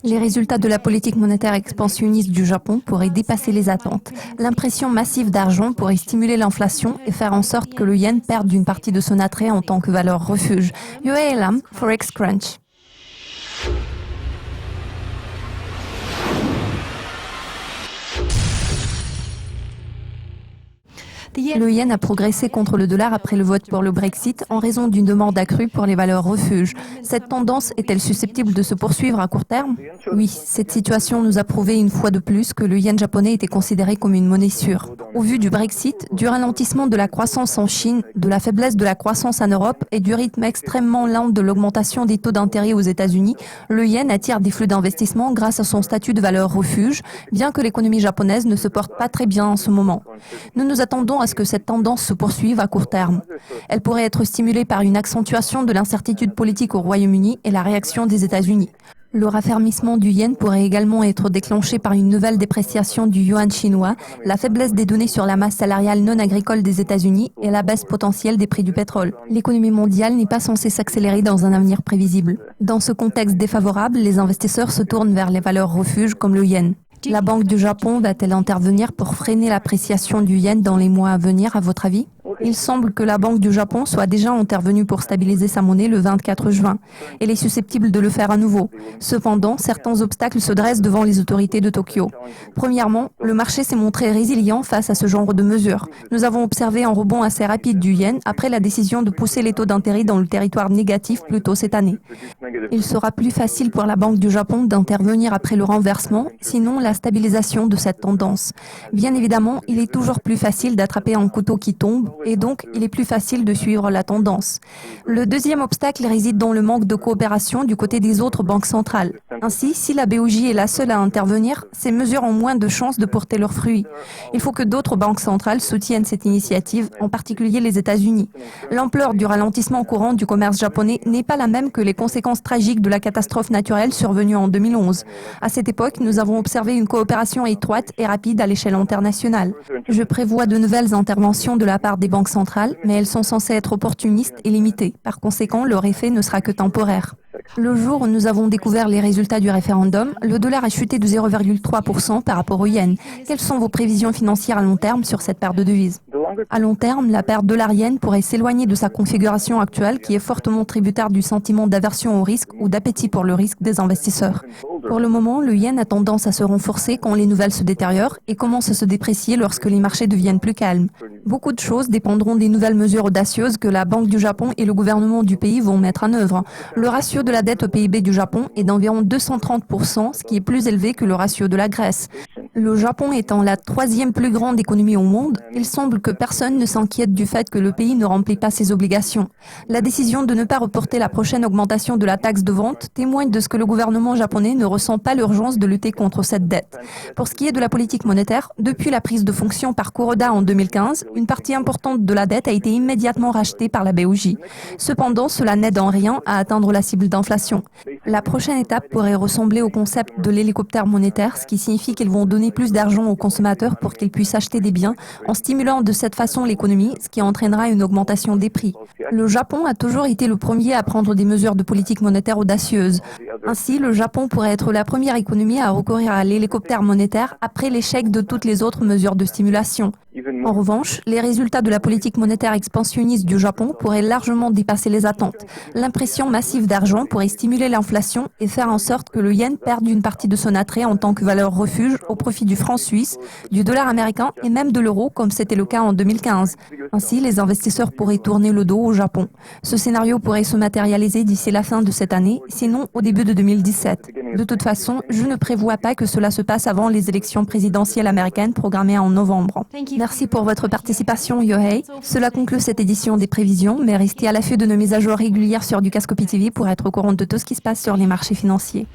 Les résultats de la politique monétaire expansionniste du Japon pourraient dépasser les attentes. L'impression massive d'argent pourrait stimuler l'inflation et faire en sorte que le yen perde une partie de son attrait en tant que valeur refuge. Yohei Lam, Forex Crunch. Le yen a progressé contre le dollar après le vote pour le Brexit en raison d'une demande accrue pour les valeurs refuges. Cette tendance est-elle susceptible de se poursuivre à court terme? Oui, cette situation nous a prouvé une fois de plus que le yen japonais était considéré comme une monnaie sûre. Au vu du Brexit, du ralentissement de la croissance en Chine, de la faiblesse de la croissance en Europe et du rythme extrêmement lent de l'augmentation des taux d'intérêt aux États-Unis, le yen attire des flux d'investissement grâce à son statut de valeur refuge, bien que l'économie japonaise ne se porte pas très bien en ce moment. Nous nous attendons à ce que cette tendance se poursuive à court terme. Elle pourrait être stimulée par une accentuation de l'incertitude politique au Royaume-Uni et la réaction des États-Unis. Le raffermissement du yen pourrait également être déclenché par une nouvelle dépréciation du yuan chinois, la faiblesse des données sur la masse salariale non agricole des États-Unis et la baisse potentielle des prix du pétrole. L'économie mondiale n'est pas censée s'accélérer dans un avenir prévisible. Dans ce contexte défavorable, les investisseurs se tournent vers les valeurs refuges comme le yen. La Banque du Japon va-t-elle intervenir pour freiner l'appréciation du yen dans les mois à venir, à votre avis? Il semble que la Banque du Japon soit déjà intervenue pour stabiliser sa monnaie le 24 juin. Elle est susceptible de le faire à nouveau. Cependant, certains obstacles se dressent devant les autorités de Tokyo. Premièrement, le marché s'est montré résilient face à ce genre de mesures. Nous avons observé un rebond assez rapide du yen après la décision de pousser les taux d'intérêt dans le territoire négatif plus tôt cette année. Il sera plus facile pour la Banque du Japon d'intervenir après le renversement, sinon la stabilisation de cette tendance. Bien évidemment, il est toujours plus facile d'attraper un couteau qui tombe et donc il est plus facile de suivre la tendance. Le deuxième obstacle réside dans le manque de coopération du côté des autres banques centrales. Ainsi, si la BOJ est la seule à intervenir, ces mesures ont moins de chances de porter leurs fruits. Il faut que d'autres banques centrales soutiennent cette initiative, en particulier les États-Unis. L'ampleur du ralentissement courant du commerce japonais n'est pas la même que les conséquences tragiques de la catastrophe naturelle survenue en 2011. À cette époque, nous avons observé une coopération étroite et rapide à l'échelle internationale. Je prévois de nouvelles interventions de la part des banques centrales, mais elles sont censées être opportunistes et limitées. Par conséquent, leur effet ne sera que temporaire. Le jour où nous avons découvert les résultats du référendum, le dollar a chuté de 0,3% par rapport au yen. Quelles sont vos prévisions financières à long terme sur cette paire de devises? À long terme, la paire dollar-yen pourrait s'éloigner de sa configuration actuelle qui est fortement tributaire du sentiment d'aversion au risque ou d'appétit pour le risque des investisseurs. Pour le moment, le yen a tendance à se renforcer quand les nouvelles se détériorent et commence à se déprécier lorsque les marchés deviennent plus calmes. Beaucoup de choses dépendront des nouvelles mesures audacieuses que la Banque du Japon et le gouvernement du pays vont mettre en œuvre. Le ratio de la dette au PIB du Japon est d'environ 230%, ce qui est plus élevé que le ratio de la Grèce. Le Japon étant la troisième plus grande économie au monde, il semble que personne ne s'inquiète du fait que le pays ne remplit pas ses obligations. La décision de ne pas reporter la prochaine augmentation de la taxe de vente témoigne de ce que le gouvernement japonais ne ressent pas l'urgence de lutter contre cette dette. Pour ce qui est de la politique monétaire, depuis la prise de fonction par Kuroda en 2015, une partie importante de la dette a été immédiatement rachetée par la BOJ. Cependant, cela n'aide en rien à atteindre la cible d'inflation. La prochaine étape pourrait ressembler au concept de l'hélicoptère monétaire, ce qui signifie qu'ils vont donner plus d'argent aux consommateurs pour qu'ils puissent acheter des biens en stimulant de cette façon l'économie, ce qui entraînera une augmentation des prix. Le Japon a toujours été le premier à prendre des mesures de politique monétaire audacieuses. Ainsi, le Japon pourrait être la première économie à recourir à l'hélicoptère monétaire après l'échec de toutes les autres mesures de stimulation. En revanche, les résultats de la politique monétaire expansionniste du Japon pourraient largement dépasser les attentes. L'impression massive d'argent pourrait stimuler l'inflation et faire en sorte que le yen perde une partie de son attrait en tant que valeur refuge au profit du franc suisse, du dollar américain et même de l'euro comme c'était le cas en 2015. Ainsi, les investisseurs pourraient tourner le dos au Japon. Ce scénario pourrait se matérialiser d'ici la fin de cette année, sinon au début de 2017. De toute façon, je ne prévois pas que cela se passe avant les élections présidentielles américaines programmées en novembre. Merci pour votre participation, Yohei. Cela conclut cette édition des prévisions, mais restez à l'affût de nos mises à jour régulières sur Dukascopy TV pour être au courant de tout ce qui se passe sur les marchés financiers.